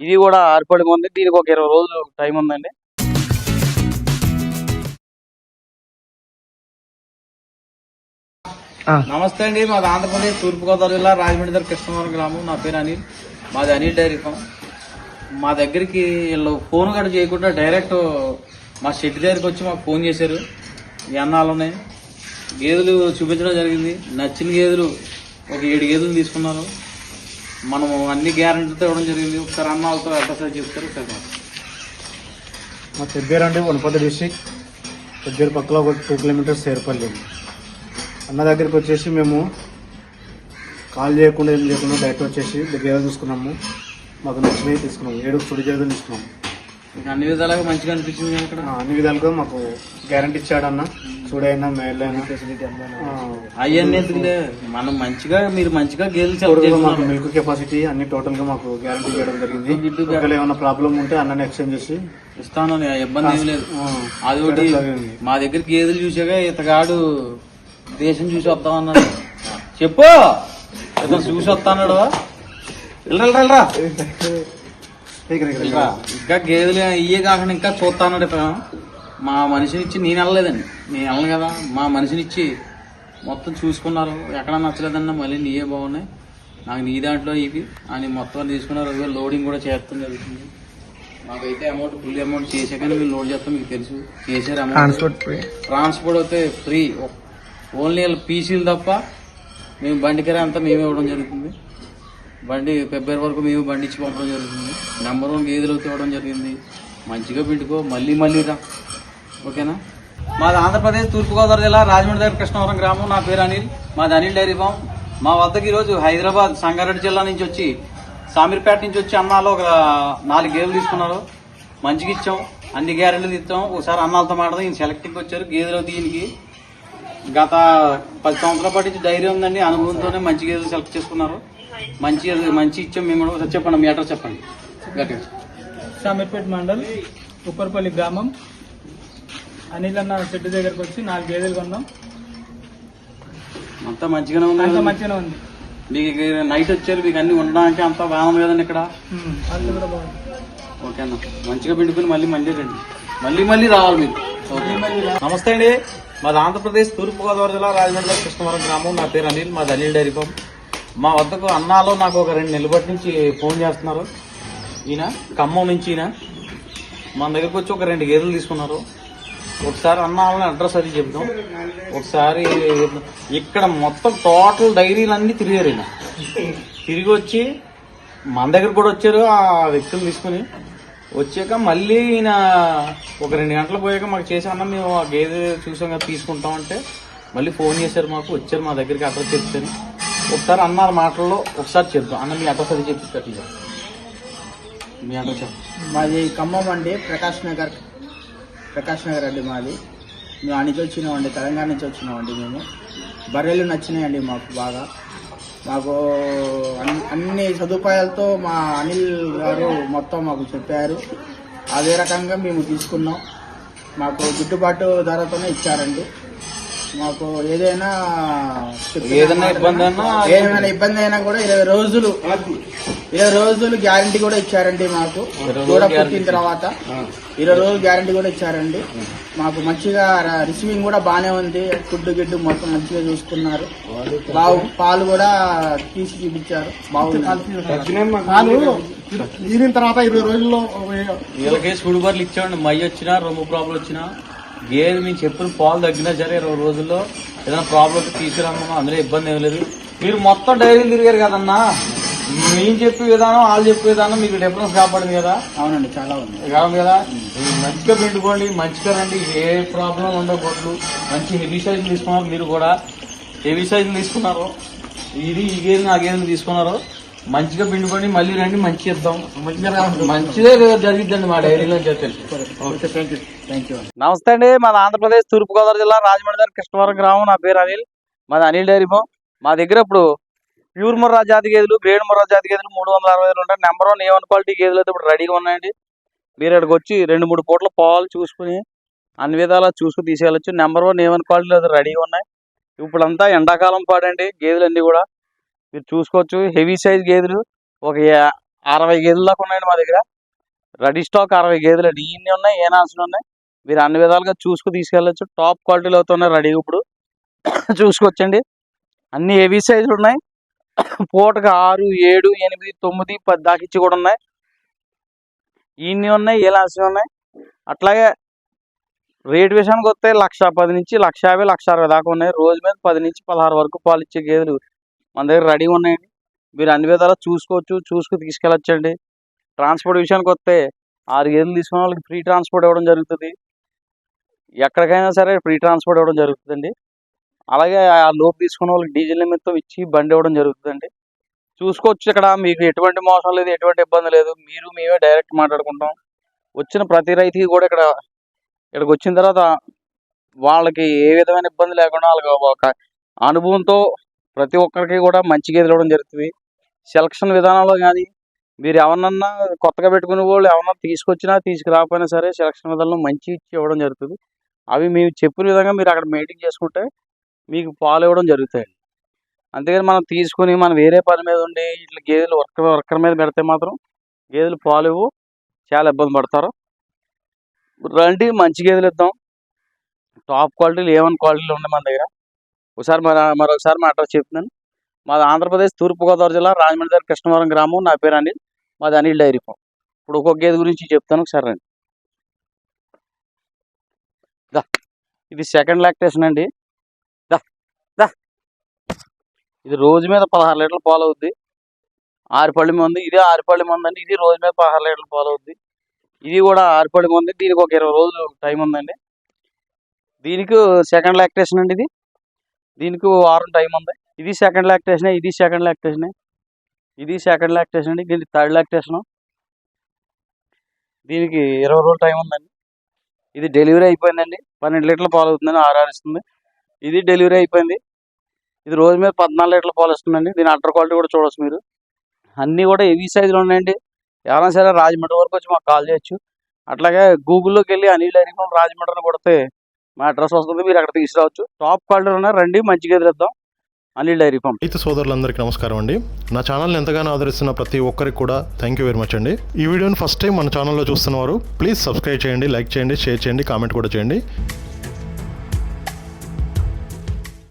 ఇది కూడా ఆరిపడి ఉంది. దీనికి ఒక 20 రోజులు టైం ఉందండి. నమస్తే అండి. మాది ఆంధ్రప్రదేశ్ తూర్పుగోదావరి జిల్లా రాజమండ్రి దగ్గర కృష్ణవరం గ్రామం. నా పేరు అనిల్. మాది అనిల్ డైరీ ఫామ్. మా దగ్గరికి వీళ్ళు ఫోన్ కూడా చేయకుండా డైరెక్ట్ మా షెడ్ దగ్గరికి వచ్చి మాకు ఫోన్ చేశారు. ఈ అన్నాలు ఉన్నాయి, గేదెలు చూపించడం జరిగింది. నచ్చిన గేదెలు ఒక 7 గేదెలు తీసుకున్నారు. మనము అన్ని గ్యారెంటీతో ఇవ్వడం జరిగింది. ఒకసారి అన్నాలతో అడ్రస్ చెప్తారు సార్. మా పెద్దేరు అంటే వనపర్తి డిస్టిక్. పెద్దేరు పక్కలో ఒక 2 కిలోమీటర్స్ చేరపల్లి. అన్న దగ్గరికి వచ్చేసి మేము కాల్ చేయకుండా ఏం చేయకుండా డైరెక్ట్ వచ్చేసి దగ్గర చూసుకున్నాము. మాకు నచ్చినవి తీసుకున్నాము. 7 సుడి గేదెలు తీసుకున్నాము. అన్ని విధాలుగా మంచిగా అనిపించింది. ఇక్కడ అన్ని విధాలుగా మాకు గ్యారంటీ ఇచ్చాడు అన్న. చూడైనా మేల్ అయినా అవన్నీ ఎందుకులే, మనం మంచిగా మీరు మంచిగా గేదెలు మాకు మిల్క్ కెపాసిటీ అన్ని టోటల్ గా మాకు గ్యారంటీ చేయడం జరిగింది. ఒకవేళ ఏమైనా ప్రాబ్లం ఉంటే అన్నని ఎక్స్చేంజ్ చేసి ఇస్తాను, ఇబ్బంది ఏం లేదు. అది ఒకటి మా దగ్గర గేదెలు చూసాక ఇతగాడు దేశం చూసి వస్తామన్నాడు. చెప్పు, ఇతను చూసి వస్తాడు. వెళ్ళరా ఇంకా గేదెలు ఇయ్యే కాకుండా ఇంకా చూస్తాడు. ఇతను మా మనిషినిచ్చి నేను వెళ్ళలేదండి, నేను వెళ్ళను కదా. మా మనిషినిచ్చి మొత్తం చూసుకున్నారు. ఎక్కడ నచ్చలేదన్నా మళ్ళీ నీయే బాగున్నాయి, నాకు నీ దాంట్లో ఇవి అని మొత్తం తీసుకున్నారు. లోడింగ్ కూడా చేస్తాం జరుగుతుంది. మాకైతే అమౌంట్ ఫుల్ అమౌంట్ చేసాక మీరు లోడ్ చేస్తాం, మీకు తెలుసు. చేశారు అమౌంట్. ట్రాన్స్పోర్ట్ అయితే ఫ్రీ, ఓన్లీ పీసీలు తప్ప. మేము బండి కిరాయి అంతా మేమే ఇవ్వడం జరుగుతుంది. బండి ఫిబ్రవరి వరకు మేము బండి ఇచ్చి పంపడం జరుగుతుంది. నెంబర్ 1 గేదెలు ఇవ్వడం జరిగింది. మంచిగా పిండుకో, మళ్ళీ రా, ఓకేనా. మాది ఆంధ్రప్రదేశ్ తూర్పుగోదావరి జిల్లా రాజమండ్రి దగ్గర కృష్ణవరం గ్రామం. నా పేరు అనిల్. మాది అనిల్ డైరీ ఫామ్. మా వద్దకు ఈరోజు హైదరాబాద్ సంగారెడ్డి జిల్లా నుంచి వచ్చి, సామీర్పేట నుంచి వచ్చి అన్నాలు ఒక 4 గేదెలు తీసుకున్నారు. మంచిగా ఇచ్చాం, అన్ని గ్యారెంటీలు ఇచ్చాం. ఒకసారి అన్నాలతో మాట్లాడదాం. ఈయన సెలెక్టింగ్కి వచ్చారు. గేదెలు దీనికి గత 10 సంవత్సరాల పాటు డైరీ ఉందండి. అనుభవంతోనే మంచి గేదెలు సెలెక్ట్ చేసుకున్నారు. మంచి ఇచ్చాం మేము కూడా. చెప్పండి, మీ అడ్రస్ చెప్పండి గట్టిగా. సామీర్పేట మండల్, ఉప్పర్పల్లి గ్రామం. అనిల్ అన్న షెడ్ దగ్గరకు వచ్చి 4 గేదెలు కొన్నాం. అంతా మంచిగానే ఉంది. అంతా మంచిగానే ఉంది. మీకు నైట్ వచ్చారు, మీకు అన్ని ఉండడానికి అంతా బాగుంది కదండి ఇక్కడ. అది కూడా బాగుంది. ఓకే అన్న, మంచిగా పిండుకుని మళ్ళీ రండి. మళ్ళీ రావాలి మీరు. నమస్తే అండి. మాది ఆంధ్రప్రదేశ్ తూర్పుగోదావరి జిల్లా రాజమండ్రి కృష్ణవరం గ్రామం. నా పేరు అనిల్. మాది అనిల్ డైరీ ఫామ్. మా వద్దకు అన్నాలో నాకు ఒక 2 నెలల బట్టి నుంచి ఫోన్ చేస్తున్నారు. ఈయన ఖమ్మం నుంచి. ఈయన మన దగ్గరకు వచ్చి ఒక 2 గేదెలు తీసుకున్నారు. ఒకసారి అన్నాలని అడ్రస్ అది చెప్తాం. ఒకసారి ఇక్కడ మొత్తం టోటల్ డైరీలన్నీ తిరిగారు. ఈయన తిరిగి వచ్చి మన దగ్గర కూడా వచ్చారు. ఆ వ్యక్తులు తీసుకుని వచ్చాక మళ్ళీ ఈయన ఒక 2 గంటలు పోయాక మాకు చేసి అన్న మేము ఆ గేదె చూసాం కదా తీసుకుంటామంటే మళ్ళీ ఫోన్ చేశారు. మాకు వచ్చారు మా దగ్గరికి అడ్రస్ చెప్తాను. ఒకసారి అన్న మాటల్లో ఒకసారి చెప్తాం. అన్న మీ అడ్రస్ అది చెప్పి మీ అడ్రస్ చెప్పండి. మాది ఖమ్మం అండి, ప్రకాష్ నగర్ అండి మాది. మేము అనికి వచ్చినామండి, తెలంగాణ నుంచి వచ్చినామండి. మేము బర్రెలు నచ్చినాయండి మాకు బాగా. మాకు అన్ని సదుపాయాలతో మా అనిల్ గారు మొత్తం మాకు చెప్పారు. అదే రకంగా మేము తీసుకున్నాం. మాకు గిట్టుబాటు ధరతోనే ఇచ్చారండి. మాకు ఏదైనా ఇబ్బంది అయినా కూడా 20 రోజులు గ్యారంటీ కూడా ఇచ్చారండి. మాకు కూడా పుట్టిన తర్వాత 20 రోజులు గ్యారంటీ కూడా ఇచ్చారండి. మాకు మంచిగా రిసీవింగ్ కూడా బాగానే ఉంది. ఫుడ్ గిడ్డు మొత్తం మంచిగా చూసుకున్నారు. పాలు కూడా తీసి చూపించారు. బాగుంది. ఈయన తర్వాత 20 రోజుల్లో వీళ్ళకి సుడిబర్లు ఇచ్చామండి. మయ్యి వచ్చినా, రొమ్ము ప్రాబ్లం వచ్చినా, గేదె మేము చెప్పిన పాలు తగ్గినా సరే 20 రోజుల్లో ఏదైనా ప్రాబ్లం తీసుకురామన్నా అందులో ఇబ్బంది ఏం లేదు. మీరు మొత్తం డైరీలు తిరిగారు కదన్నా, మేము చెప్పే విధానం వాళ్ళు చెప్పే విధానం మీకు డిఫరెన్స్ కాపాడింది కదా. అవునండి, చాలా ఉంది కదా. మంచిగా పిండుకోండి, మంచిగా రండి. ఏ ప్రాబ్లం ఉండకూడదు. మంచి హెవీ సైజులు తీసుకున్నారు. మీరు కూడా హెవీ సైజులు తీసుకున్నారు. ఈ గేదెని ఆ గేదెని తీసుకున్నారు. మంచిగా పిండుకొని మళ్ళీ రండి, మంచి ఇద్దాం. మంచిదే జరిగిద్దండి మా డైరీలో చెప్పండి. నమస్తే అండి. మాది ఆంధ్రప్రదేశ్ తూర్పుగోదావరి జిల్లా రాజమండ్రి దగ్గర కృష్ణవరం గ్రామం. నా పేరు అనిల్. మాది అనిల్ డైరీ ఫామ్. మా దగ్గర ఇప్పుడు ప్యూర్ ముర్రా జాతి గేదెలు, గ్రేడ్ ముర్రా జాతి గేదెలు 360 ఉంటాయి. నెంబర్ 1 A1 క్వాలిటీ గేదెలు అయితే ఇప్పుడు రెడీగా ఉన్నాయండి. మీరు ఇక్కడికి వచ్చి 2-3 పూట్ల పాలు చూసుకుని అన్ని విధాలా చూసుకుని తీసుకెళ్ళచ్చు. నెంబర్ 1 A1 క్వాలిటీలో అయితే రెడీగా ఉన్నాయి. ఇప్పుడంతా ఎండాకాలం పాడండి గేదెలు అన్నీ కూడా మీరు చూసుకోవచ్చు. హెవీ సైజ్ గేదెలు ఒక 60 గేదెల దాకా ఉన్నాయండి మా దగ్గర. రెడీ స్టాక్ 60 గేదెలు అండి. ఇన్ని ఉన్నాయి, ఏనాల్సిన ఉన్నాయి. మీరు అన్ని విధాలుగా చూసుకు తీసుకెళ్ళచ్చు. టాప్ క్వాలిటీలో అవుతున్నాయి రెడీ. ఇప్పుడు చూసుకోవచ్చండి. అన్ని హెవీ సైజులు ఉన్నాయి. పూటకి 6, 7, 8, 9, 10 దాకా ఇచ్చి కూడా ఉన్నాయి. ఇన్ని ఉన్నాయి, ఏలాల్సినవి ఉన్నాయి. అట్లాగే రేటు విషయానికి వస్తే 1,10,000 నుంచి 1,50,000, 1,60,000 దాకా ఉన్నాయి. రోజు మీద 10 నుంచి 16 వరకు పాలు ఇచ్చే గేదెలు మన దగ్గర రెడీగా ఉన్నాయండి. మీరు అన్ని విధాలా చూసుకోవచ్చు, చూసుకు తీసుకెళ్ళొచ్చండి. ట్రాన్స్పోర్ట్ విషయానికి వస్తే 6 గేదెలు తీసుకున్న వాళ్ళకి ఫ్రీ ట్రాన్స్పోర్ట్ ఇవ్వడం జరుగుతుంది. ఎక్కడికైనా సరే ఫ్రీ ట్రాన్స్పోర్ట్ ఇవ్వడం జరుగుతుందండి. అలాగే ఆ లోపు తీసుకున్న వాళ్ళకి డీజిల్ నిమిత్తం ఇచ్చి బండి ఇవ్వడం జరుగుతుందండి. చూసుకోవచ్చు. ఇక్కడ మీకు ఎటువంటి మోసం లేదు, ఎటువంటి ఇబ్బంది లేదు. మీరు మేమే డైరెక్ట్ మాట్లాడుకుంటాం. వచ్చిన ప్రతి రైతుకి కూడా ఇక్కడికి వచ్చిన తర్వాత వాళ్ళకి ఏ విధమైన ఇబ్బంది లేకుండా వాళ్ళకి ఒక అనుభవంతో ప్రతి ఒక్కరికి కూడా మంచి గేదెలు ఇవ్వడం జరుగుతుంది. సెలక్షన్ విధానంలో కానీ మీరు ఎవరినన్నా కొత్తగా పెట్టుకునే వాళ్ళు ఎవరన్నా తీసుకొచ్చినా తీసుకురాకపోయినా సరే సెలక్షన్ విధానంలో మంచి ఇచ్చి ఇవ్వడం జరుగుతుంది. అవి మేము చెప్పిన విధంగా మీరు అక్కడ మెయింటైన్ చేసుకుంటే మీకు పాలు ఇవ్వడం జరుగుతాయండి. అంతేగాని మనం తీసుకుని మనం వేరే పని మీద ఉండి ఇట్లా గేదెలు వర్కర్ మీద పెడితే మాత్రం గేదెలు పాలు ఇవ్వు, చాలా ఇబ్బంది పడతారు. రండి, మంచి గేదెలు ఇద్దాం. టాప్ క్వాలిటీలు A1 క్వాలిటీలు ఉన్నాయి మన దగ్గర. ఒకసారి మరొకసారి మా అడ్రస్ చెప్తున్నాను. మాది ఆంధ్రప్రదేశ్ తూర్పుగోదావరి జిల్లా రాజమండ్రి దగ్గర కృష్ణవరం గ్రామం. నా పేరు అనిల్. మాది అనిల్ డైరీ ఫామ్. ఇప్పుడు ఒక్కొక్క గేదె గురించి చెప్తాను, ఒకసారి రండి. ఇది సెకండ్ లాక్టేషన్ అండి. ఇది రోజు మీద 16 లీటర్ల పాలు అవుద్ది. 6 పళ్ళి మంది. ఇది 6 పళ్ళి మంది అండి. ఇది రోజు మీద 16 లీటర్ల పాలు అవుద్ది. ఇది కూడా 6 పళ్ళి మంది. దీనికి ఒక 20 రోజులు టైం ఉందండి. దీనికి సెకండ్ లాక్టేషన్ అండి. దీనికి వారం టైం ఉంది. ఇది సెకండ్ లాక్టేషన్, ఇది సెకండ్ లాక్టేషన్, ఇది సెకండ్ లాక్టేషన్ అండి. దీనికి థర్డ్ లాక్టేషన్. దీనికి 20 రోజులు టైం ఉందండి. ఇది డెలివరీ అయిపోయిందండి. 12 లీటర్ల పాలు అవుతుందండి. 6 ఇస్తుంది. ఇది డెలివరీ అయిపోయింది. ఇది రోజు మీద 14 లీటర్ల పాలు ఇస్తుందండి. దీని అటర్ క్వాలిటీ కూడా చూడవచ్చు మీరు. అన్నీ కూడా హెవీ సైజులు ఉన్నాయండి. ఎవరైనా సరే రాజమండ్రి వరకు వచ్చి మాకు కాల్ చేయొచ్చు. అట్లాగే గూగుల్లోకి వెళ్ళి అనిల్ డైరీ ఫామ్ రాజమండ్రిని కొడితే మా అడ్రస్ వస్తుంది. మీరు అక్కడ తీసుకురావచ్చు. టాప్ క్వాలిటీ ఉన్నాయి. రండి, మంచి గేదెలు ఇద్దాం. Anil dairy farm. రైతు సోదరులందరికీ నమస్కారం అండి. నా ఛానల్ని ఎంతగానో ఆదరిస్తున్న ప్రతి ఒక్కరికి కూడా థ్యాంక్ యూ వెరీ మచ్ అండి. ఈ వీడియోని ఫస్ట్ టైం మన ఛానల్లో చూస్తున్నవారు ప్లీజ్ సబ్స్క్రైబ్ చేయండి, లైక్ చేయండి, షేర్ చేయండి, కామెంట్ కూడా చేయండి.